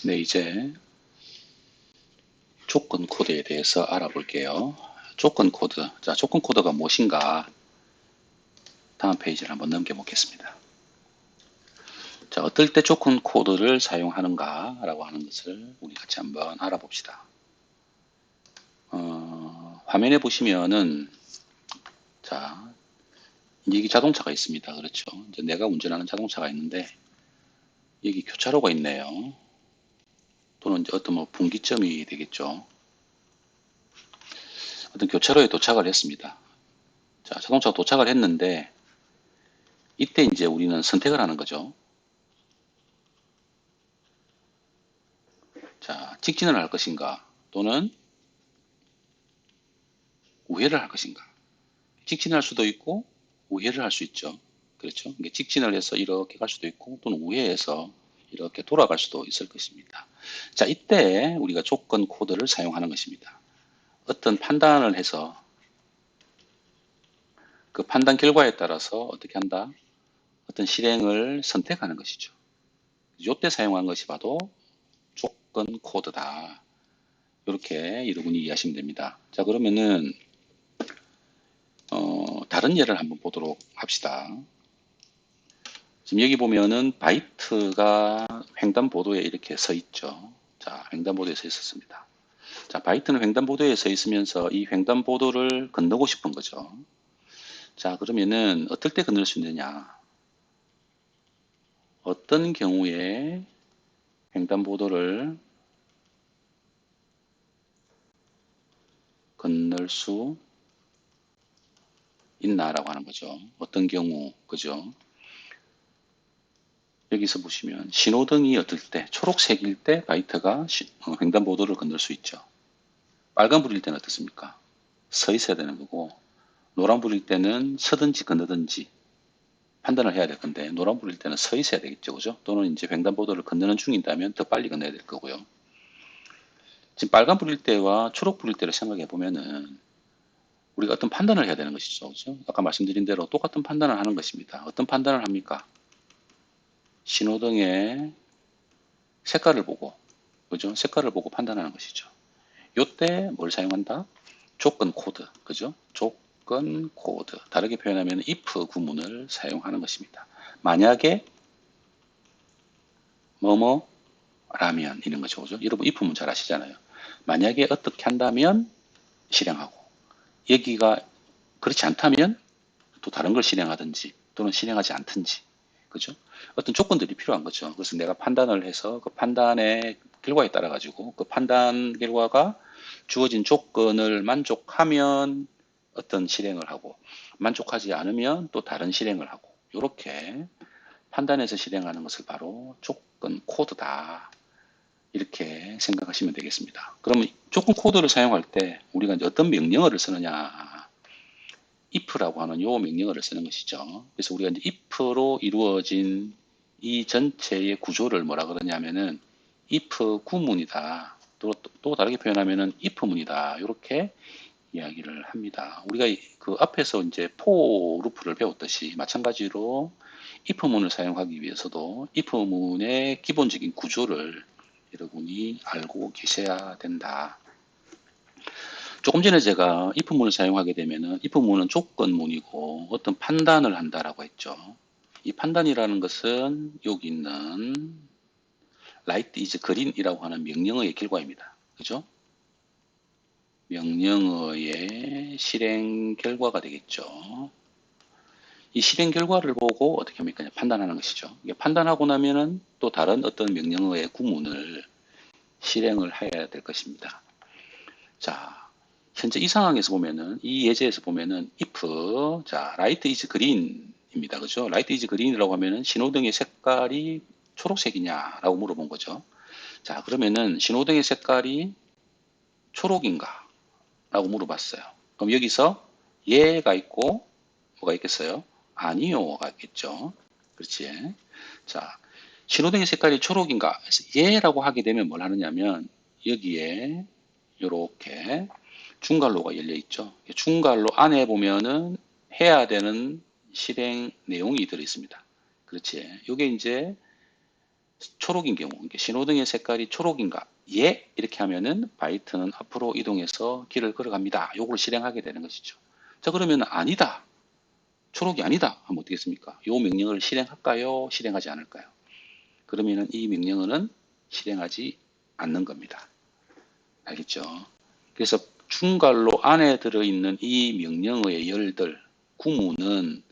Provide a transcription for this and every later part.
네, 이제 조건 코드에 대해서 알아볼게요. 조건 코드. 자, 조건 코드가 무엇인가? 다음 페이지를 한번 넘겨보겠습니다. 자, 어떨 때 조건 코드를 사용하는가? 라고 하는 것을 우리 같이 한번 알아봅시다. 화면에 보시면은, 자, 여기 자동차가 있습니다. 그렇죠. 이제 내가 운전하는 자동차가 있는데, 여기 교차로가 있네요. 또는 이제 어떤 뭐 분기점이 되겠죠. 어떤 교차로에 도착을 했습니다. 자, 자동차가 도착을 했는데, 이때 이제 우리는 선택을 하는 거죠. 자, 직진을 할 것인가, 또는 우회를 할 것인가. 직진할 수도 있고, 우회를 할 수 있죠. 그렇죠. 직진을 해서 이렇게 갈 수도 있고, 또는 우회해서 이렇게 돌아갈 수도 있을 것입니다. 자, 이때 우리가 조건 코드를 사용하는 것입니다. 어떤 판단을 해서 그 판단 결과에 따라서 어떻게 한다? 어떤 실행을 선택하는 것이죠. 이때 사용한 것이 바로 조건 코드다. 이렇게 여러분이 이해하시면 됩니다. 자, 그러면은 다른 예를 한번 보도록 합시다. 지금 여기 보면은 바이트가 횡단보도에 이렇게 서 있죠. 자, 횡단보도에 서 있었습니다. 자, 바이트는 횡단보도에 서 있으면서 이 횡단보도를 건너고 싶은 거죠. 자, 그러면은 어떨 때 건널 수 있느냐? 어떤 경우에 횡단보도를 건널 수 있나라고 하는 거죠. 어떤 경우, 그죠? 여기서 보시면 신호등이 어떨 때, 초록색일 때 바이트가 횡단보도를 건널 수 있죠. 빨간불일 때는 어떻습니까? 서 있어야 되는 거고, 노란불일 때는 서든지 건너든지 판단을 해야 될 건데, 노란불일 때는 서 있어야 되겠죠. 그죠? 또는 이제 횡단보도를 건너는 중인다면 더 빨리 건너야 될 거고요. 지금 빨간불일 때와 초록불일 때를 생각해 보면은 우리가 어떤 판단을 해야 되는 것이죠. 그죠? 아까 말씀드린 대로 똑같은 판단을 하는 것입니다. 어떤 판단을 합니까? 신호등의 색깔을 보고, 그죠? 색깔을 보고 판단하는 것이죠. 요때 뭘 사용한다? 조건 코드, 그죠? 조건 코드. 다르게 표현하면 if 구문을 사용하는 것입니다. 만약에 뭐뭐라면 이런 거죠, 그죠? 여러분 if문 잘 아시잖아요. 만약에 어떻게 한다면 실행하고, 여기가 그렇지 않다면 또 다른 걸 실행하든지 또는 실행하지 않든지, 그죠? 어떤 조건들이 필요한 거죠. 그래서 내가 판단을 해서 그 판단의 결과에 따라 가지고 그 판단 결과가 주어진 조건을 만족하면 어떤 실행을 하고, 만족하지 않으면 또 다른 실행을 하고, 이렇게 판단해서 실행하는 것을 바로 조건 코드다. 이렇게 생각하시면 되겠습니다. 그러면 조건 코드를 사용할 때 우리가 이제 어떤 명령어를 쓰느냐? if라고 하는 요 명령어를 쓰는 것이죠. 그래서 우리가 이제 if로 이루어진 이 전체의 구조를 뭐라 그러냐면은 if 구문이다. 또 다르게 표현하면은 if문이다. 이렇게 이야기를 합니다. 우리가 그 앞에서 이제 for 루프를 배웠듯이 마찬가지로 if문을 사용하기 위해서도 if문의 기본적인 구조를 여러분이 알고 계셔야 된다. 조금 전에 제가 if문을 사용하게 되면은 if문은 조건문이고 어떤 판단을 한다라고 했죠. 이 판단이라는 것은 여기 있는 light is green이라고 하는 명령어의 결과입니다. 그죠? 명령어의 실행 결과가 되겠죠. 이 실행 결과를 보고 어떻게 합니까? 판단하는 것이죠. 판단하고 나면은 또 다른 어떤 명령어의 구문을 실행을 해야 될 것입니다. 자, 현재 이 상황에서 보면은, 이 예제에서 보면은, if, 자, light is green입니다. 그죠? light is green이라고 하면은 신호등의 색깔이 초록색이냐라고 물어본 거죠. 자, 그러면은 신호등의 색깔이 초록인가? 라고 물어봤어요. 그럼 여기서 예가 있고, 뭐가 있겠어요? 아니요가 있겠죠. 그렇지. 자, 신호등의 색깔이 초록인가? 예라고 하게 되면 뭘 하느냐면, 여기에 이렇게 중괄로가 열려 있죠. 중괄로 안에 보면은 해야 되는 실행 내용이 들어 있습니다. 그렇지. 이게 이제 초록인 경우, 그러니까 신호등의 색깔이 초록인가? 예, 이렇게 하면은 바이트는 앞으로 이동해서 길을 걸어갑니다. 요걸 실행하게 되는 것이죠. 자, 그러면 아니다. 초록이 아니다. 하면 어떻겠습니까? 요 명령을 실행할까요? 실행하지 않을까요? 그러면은 이 명령어는 실행하지 않는 겁니다. 알겠죠? 그래서 중괄호 안에 들어있는 이 명령어의 열들, 구문은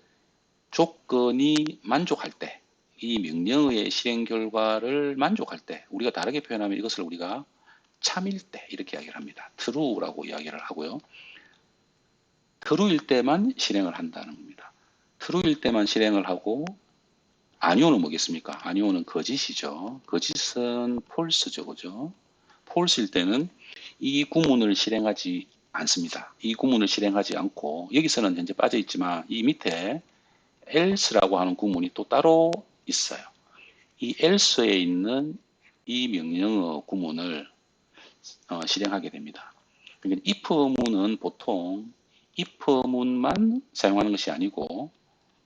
조건이 만족할 때, 이 명령어의 실행 결과를 만족할 때, 우리가 다르게 표현하면 이것을 우리가 참일 때 이렇게 이야기를 합니다. true라고 이야기를 하고요. true일 때만 실행을 한다는 겁니다. true일 때만 실행을 하고 아니오는 뭐겠습니까? 아니오는 거짓이죠. 거짓은 false죠, 그죠? false일 때는 이 구문을 실행하지 않습니다. 이 구문을 실행하지 않고 여기서는 현재 빠져 있지만 이 밑에 else라고 하는 구문이 또 따로 있어요. 이 else에 있는 이 명령어 구문을 실행하게 됩니다. 그러니까 if문은 보통 if문만 사용하는 것이 아니고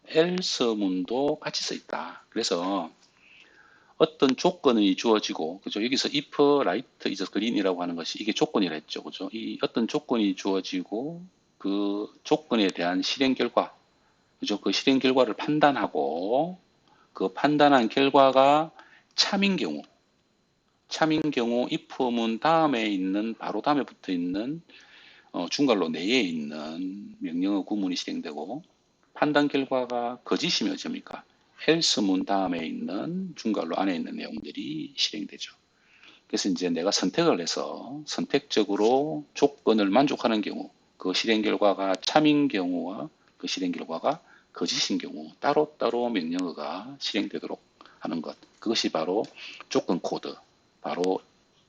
else문도 같이 써 있다. 그래서 어떤 조건이 주어지고, 그죠? 여기서 if light is green이라고 하는 것이 이게 조건이라 했죠. 그죠? 이 어떤 조건이 주어지고 그 조건에 대한 실행 결과, 그죠? 그 실행 결과를 판단하고 그 판단한 결과가 참인 경우, if문 다음에 있는 바로 다음에 붙어 있는 중괄호 내에 있는 명령어 구문이 실행되고 판단 결과가 거짓이면 어쩝니까? else문 다음에 있는 중괄호 안에 있는 내용들이 실행되죠. 그래서 이제 내가 선택을 해서 선택적으로 조건을 만족하는 경우, 그 실행 결과가 참인 경우와 그 실행 결과가 거짓인 경우 따로따로 명령어가 실행되도록 하는 것. 그것이 바로 조건 코드, 바로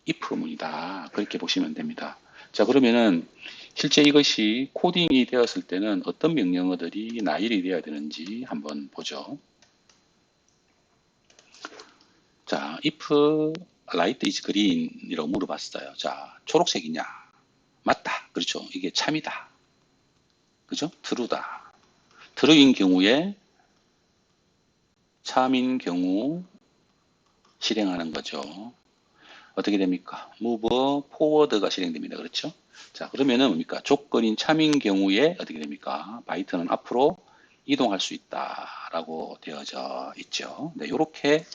if문이다. 그렇게 보시면 됩니다. 자, 그러면은 실제 이것이 코딩이 되었을 때는 어떤 명령어들이 나열이 되어야 되는지 한번 보죠. 자, if light is green이라고 물어봤어요. 자, 초록색이냐? 맞다. 그렇죠. 이게 참이다. 그죠? true다. true인 경우에 참인 경우 실행하는 거죠. 어떻게 됩니까? move forward가 실행됩니다. 그렇죠? 자, 그러면은 뭡니까? 조건인 참인 경우에 어떻게 됩니까? 바이트는 앞으로 이동할 수 있다라고 되어져 있죠. 네, 이렇게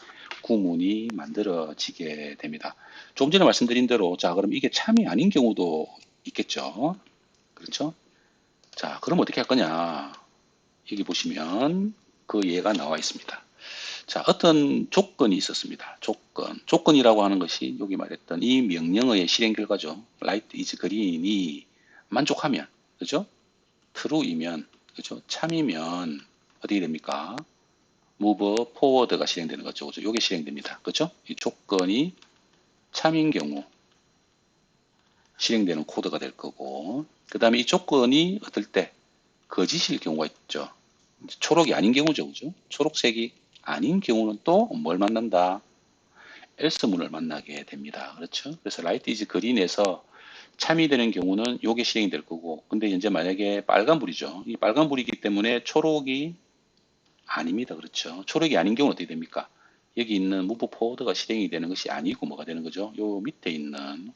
구문이 만들어지게 됩니다. 좀 전에 말씀드린 대로, 자, 그럼 이게 참이 아닌 경우도 있겠죠. 그렇죠? 자, 그럼 어떻게 할 거냐? 여기 보시면 그 예가 나와 있습니다. 자, 어떤 조건이 있었습니다. 조건이라고 하는 것이 여기 말했던 이 명령어의 실행 결과죠. light is green이 만족하면, 그죠? true이면, 그죠? 참이면 어떻게 됩니까? move forward가 실행되는 거죠. 그죠? 이게 실행됩니다. 그죠? 이 조건이 참인 경우 실행되는 코드가 될 거고, 그 다음에 이 조건이 어떨 때 거짓일 경우가 있죠. 초록이 아닌 경우죠. 그죠? 초록색이 아닌 경우는 또 뭘 만난다? else문을 만나게 됩니다. 그렇죠? 그래서 light is green에서 참이 되는 경우는 요게 실행이 될 거고, 근데 현재 만약에 빨간불이죠. 이 빨간불이기 때문에 초록이 아닙니다. 그렇죠? 초록이 아닌 경우는 어떻게 됩니까? 여기 있는 move forward가 실행이 되는 것이 아니고 뭐가 되는 거죠? 요 밑에 있는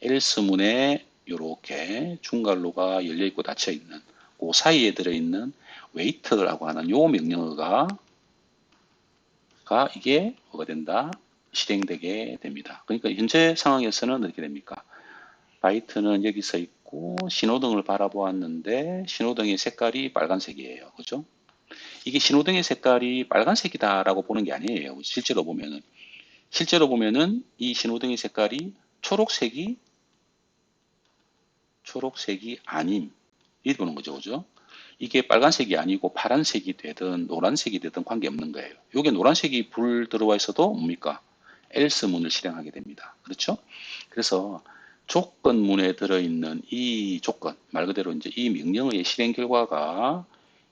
else문에 요렇게 중괄호가 열려 있고 닫혀 있는 그 사이에 들어 있는 wait라고 하는 요 명령어가 이게 뭐가 된다? 실행되게 됩니다. 그러니까 현재 상황에서는 어떻게 됩니까? 바이트는 여기 서 있고 신호등을 바라보았는데 신호등의 색깔이 빨간색이에요. 그죠? 이게 신호등의 색깔이 빨간색이다라고 보는 게 아니에요. 실제로 보면은 이 신호등의 색깔이 초록색이 아님 이렇게 보는 거죠. 그죠? 이게 빨간색이 아니고 파란색이 되든 노란색이 되든 관계없는 거예요. 이게 노란색이 불 들어와 있어도 뭡니까? else문을 실행하게 됩니다. 그렇죠? 그래서 조건문에 들어있는 이 조건, 말 그대로 이제 이 명령어의 실행 결과가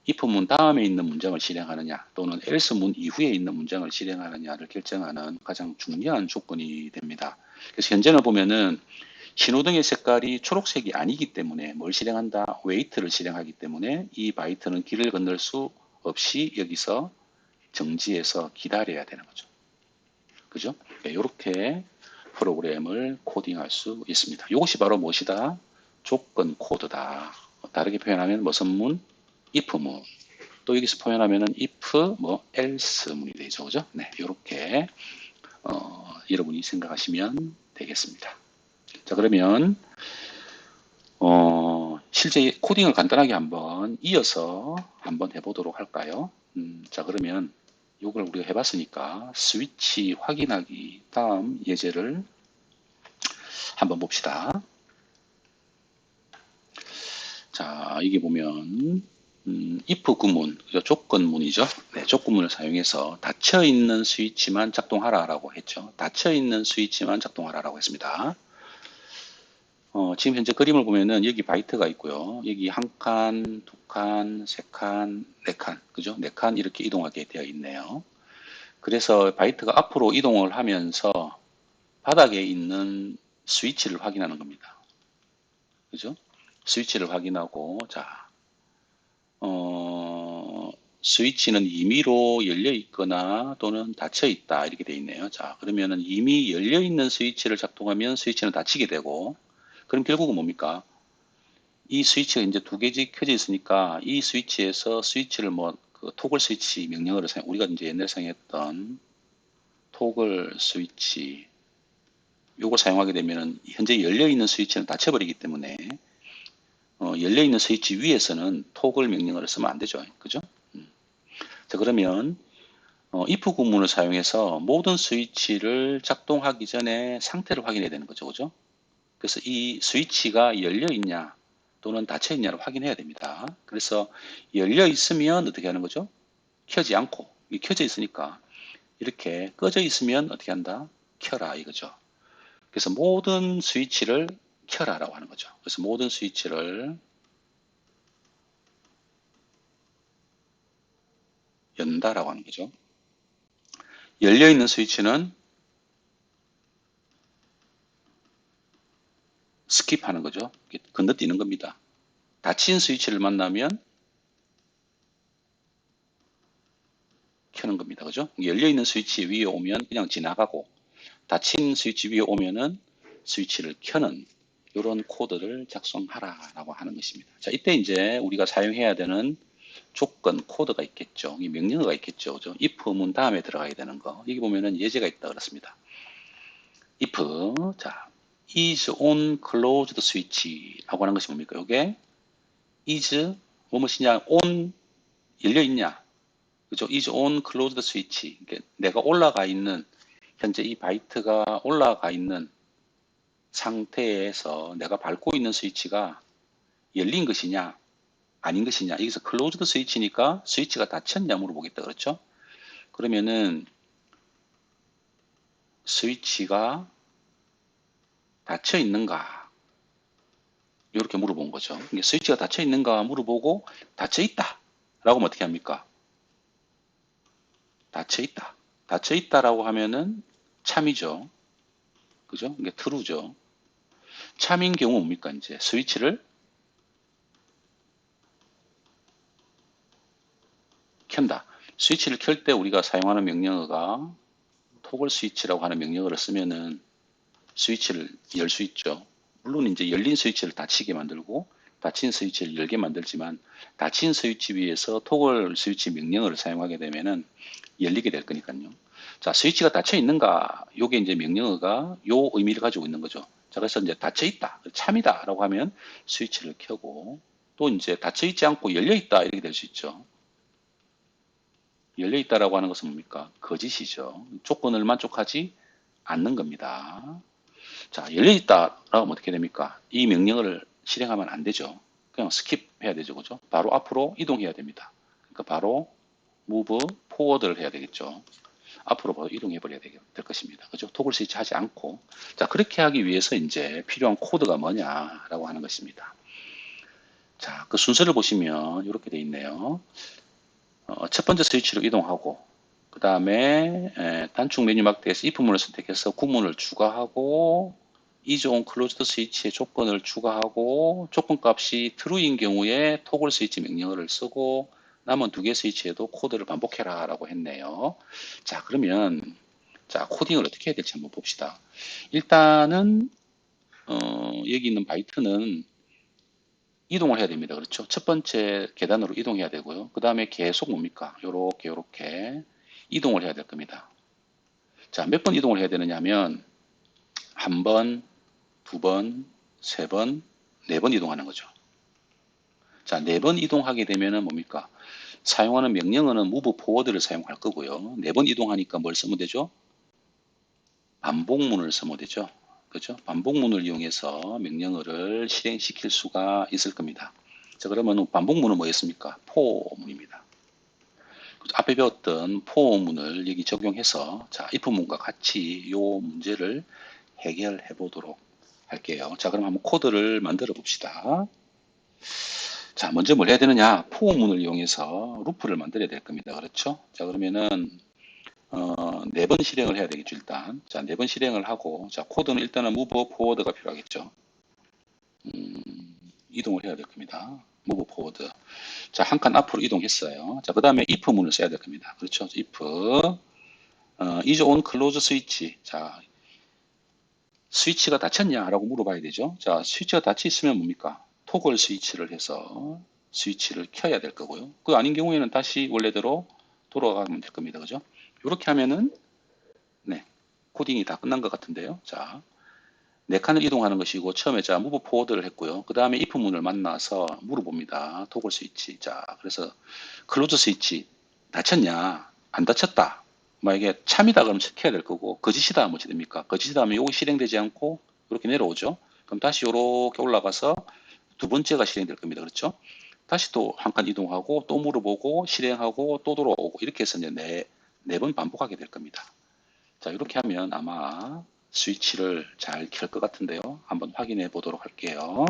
if문 다음에 있는 문장을 실행하느냐 또는 else문 이후에 있는 문장을 실행하느냐를 결정하는 가장 중요한 조건이 됩니다. 그래서 현재는 보면은 신호등의 색깔이 초록색이 아니기 때문에 뭘 실행한다? wait를 실행하기 때문에 이 바이트는 길을 건널 수 없이 여기서 정지해서 기다려야 되는 거죠. 그죠? 이렇게 프로그램을 코딩할 수 있습니다. 이것이 바로 무엇이다? 조건 코드다. 다르게 표현하면 무슨 문? if 문. 또 여기서 표현하면은 if 뭐 else 문이 되죠. 그죠? 네, 이렇게 여러분이 생각하시면 되겠습니다. 자, 그러면 실제 코딩을 간단하게 한번 이어서 한번 해보도록 할까요? 자, 그러면 이걸 우리가 해봤으니까 스위치 확인하기 다음 예제를 한번 봅시다. 자, 여기 보면 if 구문, 조건문이죠. 네, 조건문을 사용해서 닫혀있는 스위치만 작동하라라고 했죠. 닫혀있는 스위치만 작동하라라고 했습니다. 지금 현재 그림을 보면은 여기 바이트가 있고요. 여기 한 칸, 두 칸, 세 칸, 네 칸, 그죠? 네 칸 이렇게 이동하게 되어 있네요. 그래서 바이트가 앞으로 이동을 하면서 바닥에 있는 스위치를 확인하는 겁니다. 그죠? 스위치를 확인하고, 자, 스위치는 임의로 열려 있거나 또는 닫혀 있다 이렇게 되어 있네요. 자, 그러면은 이미 열려 있는 스위치를 작동하면 스위치는 닫히게 되고, 그럼 결국은 뭡니까? 이 스위치가 이제 두 개씩 켜져 있으니까 이 스위치에서 스위치를 뭐 그 토글 스위치 명령어를 사용, 우리가 이제 옛날에 사용했던 토글 스위치 요걸 사용하게 되면은 현재 열려 있는 스위치는 닫혀버리기 때문에 열려 있는 스위치 위에서는 토글 명령어를 쓰면 안 되죠. 그죠? 자, 그러면 if 구문을 사용해서 모든 스위치를 작동하기 전에 상태를 확인해야 되는 거죠. 그죠? 그래서 이 스위치가 열려 있냐 또는 닫혀 있냐를 확인해야 됩니다. 그래서 열려 있으면 어떻게 하는 거죠? 켜지 않고, 켜져 있으니까 이렇게 꺼져 있으면 어떻게 한다? 켜라 이거죠. 그래서 모든 스위치를 켜라라고 하는 거죠. 그래서 모든 스위치를 연다라고 하는 거죠. 열려 있는 스위치는 스킵하는 거죠. 건너뛰는 겁니다. 닫힌 스위치를 만나면 켜는 겁니다. 그죠? 열려 있는 스위치 위에 오면 그냥 지나가고 닫힌 스위치 위에 오면은 스위치를 켜는 이런 코드를 작성하라라고 하는 것입니다. 자, 이때 이제 우리가 사용해야 되는 조건 코드가 있겠죠. 이 명령어가 있겠죠. 그죠? if 문 다음에 들어가야 되는 거. 여기 보면은 예제가 있다 그렇습니다. if 자 is on closed switch라고 하는 것이 뭡니까? 이게 is 무엇이냐? on 열려 있냐? 그죠? is on closed switch. 내가 올라가 있는 현재 이 바이트가 올라가 있는 상태에서 내가 밟고 있는 스위치가 열린 것이냐 아닌 것이냐. 여기서 closed 스위치니까 스위치가 닫혔냐 물어보겠다 그렇죠? 그러면은 스위치가 닫혀 있는가 이렇게 물어본 거죠. 스위치가 닫혀 있는가 물어보고 닫혀 있다 라고 하면 어떻게 합니까? 닫혀 있다. 닫혀 있다라고 하면은 참이죠. 그죠? 이게 true죠. 참인 경우 뭡니까? 이제 스위치를 켠다. 스위치를 켤 때 우리가 사용하는 명령어가 토글 스위치라고 하는 명령어를 쓰면은 스위치를 열 수 있죠. 물론 이제 열린 스위치를 닫히게 만들고 닫힌 스위치를 열게 만들지만 닫힌 스위치 위에서 토글 스위치 명령어를 사용하게 되면은 열리게 될 거니까요. 자, 스위치가 닫혀 있는가? 요게 이제 명령어가 요 의미를 가지고 있는 거죠. 자, 그래서 이제 닫혀 있다, 참이다라고 하면 스위치를 켜고 또 이제 닫혀 있지 않고 열려 있다 이렇게 될 수 있죠. 열려 있다라고 하는 것은 뭡니까? 거짓이죠. 조건을 만족하지 않는 겁니다. 자, 열려 있다라고 하면 어떻게 됩니까? 이 명령어를 실행하면 안 되죠. 그냥 스킵해야 되죠. 그죠? 바로 앞으로 이동해야 됩니다. 그러니까 바로 move forward를 해야 되겠죠. 앞으로 바로 이동해 버려야 될 것입니다. 그죠? 토글 스위치 하지 않고. 자, 그렇게 하기 위해서 이제 필요한 코드가 뭐냐라고 하는 것입니다. 자, 그 순서를 보시면 이렇게 돼 있네요. 첫 번째 스위치로 이동하고 그 다음에 단축 메뉴 막대에서 if문을 선택해서 구문을 추가하고 is on closed 스위치의 조건을 추가하고 조건값이 true인 경우에 토글 스위치 명령어를 쓰고 남은 두 개 스위치에도 코드를 반복해라 라고 했네요. 자, 그러면 자, 코딩을 어떻게 해야 될지 한번 봅시다. 일단은 여기 있는 바이트는 이동을 해야 됩니다. 그렇죠? 첫 번째 계단으로 이동해야 되고요. 그 다음에 계속 뭡니까? 요렇게 이동을 해야 될 겁니다. 자, 몇 번 이동을 해야 되느냐 하면 한 번, 두 번, 세 번, 네 번 이동하는 거죠. 자, 네 번 이동하게 되면은 뭡니까? 사용하는 명령어는 move forward를 사용할 거고요. 네 번 이동하니까 뭘 쓰면 되죠? 반복문을 쓰면 되죠. 그죠? 반복문을 이용해서 명령어를 실행시킬 수가 있을 겁니다. 자, 그러면 반복문은 뭐였습니까? 포문입니다. 앞에 배웠던 포문을 여기 적용해서 자, if문과 같이 이 문제를 해결해 보도록 할게요. 자, 그럼 한번 코드를 만들어 봅시다. 자, 먼저 뭘 해야 되느냐? 포문을 이용해서 루프를 만들어야 될 겁니다. 그렇죠? 자, 그러면은 네 번 실행을 해야 되겠죠, 일단. 자, 네 번 실행을 하고, 자, 코드는 일단은 move forward가 필요하겠죠. 이동을 해야 될 겁니다. move forward. 자, 한 칸 앞으로 이동했어요. 자, 그 다음에 if문을 써야 될 겁니다. 그렇죠? if, is on close switch. 자, 스위치가 닫혔냐라고 물어봐야 되죠. 자, 스위치가 닫혀 있으면 뭡니까? 토글 스위치를 해서 스위치를 켜야 될 거고요. 그 아닌 경우에는 다시 원래대로 돌아가면 될 겁니다. 그죠? 이렇게 하면은, 네, 코딩이 다 끝난 것 같은데요. 자, 네 칸을 이동하는 것이고, 처음에 자, move forward를 했고요. 그 다음에 if 문을 만나서 물어봅니다. 토글 스위치. 자, 그래서 클로즈 스위치 닫혔냐? 안 닫혔다. 만약에 참이다 그러면 켜야 될 거고, 거짓이다 하면 어찌 됩니까? 거짓이다 하면 요거 실행되지 않고 이렇게 내려오죠. 그럼 다시 이렇게 올라가서 두 번째가 실행될 겁니다. 그렇죠? 다시 또 한 칸 이동하고 또 물어보고 실행하고 또 돌아오고 이렇게 해서 이제 네 번 반복하게 될 겁니다. 자, 이렇게 하면 아마 스위치를 잘 켤 것 같은데요. 한번 확인해 보도록 할게요.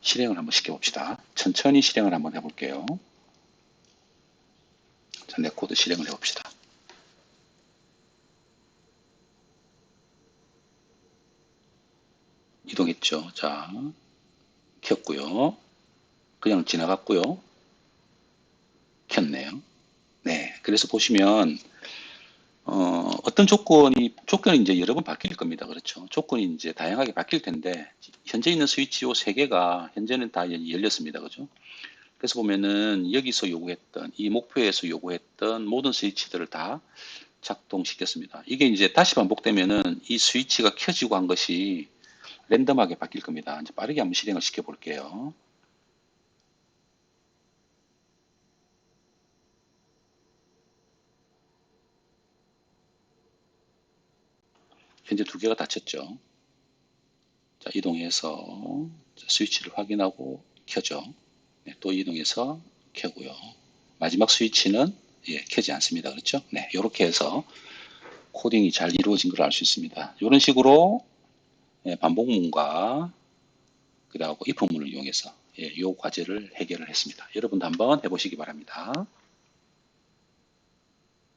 실행을 한번 시켜봅시다. 천천히 실행을 한번 해볼게요. 자, 내 코드 실행을 해봅시다. 이동했죠. 자, 켰고요. 그냥 지나갔고요. 켰네요. 네, 그래서 보시면 어떤 조건이 이제 여러 번 바뀔 겁니다. 그렇죠? 조건이 이제 다양하게 바뀔 텐데 현재 있는 스위치 요 세 개가 현재는 다 열렸습니다. 그죠? 그래서 보면은 여기서 요구했던 이 목표에서 요구했던 모든 스위치들을 다 작동시켰습니다. 이게 이제 다시 반복되면은 이 스위치가 켜지고 한 것이 랜덤하게 바뀔 겁니다. 이제 빠르게 한번 실행을 시켜 볼게요. 현재 두 개가 닫혔죠. 자, 이동해서 스위치를 확인하고 켜죠. 네, 또 이동해서 켜고요. 마지막 스위치는 켜지 않습니다. 그렇죠? 네, 이렇게 해서 코딩이 잘 이루어진 걸 알 수 있습니다. 이런 식으로 반복문과 그리고 if문을 이용해서 이 과제를 해결을 했습니다. 여러분도 한번 해보시기 바랍니다.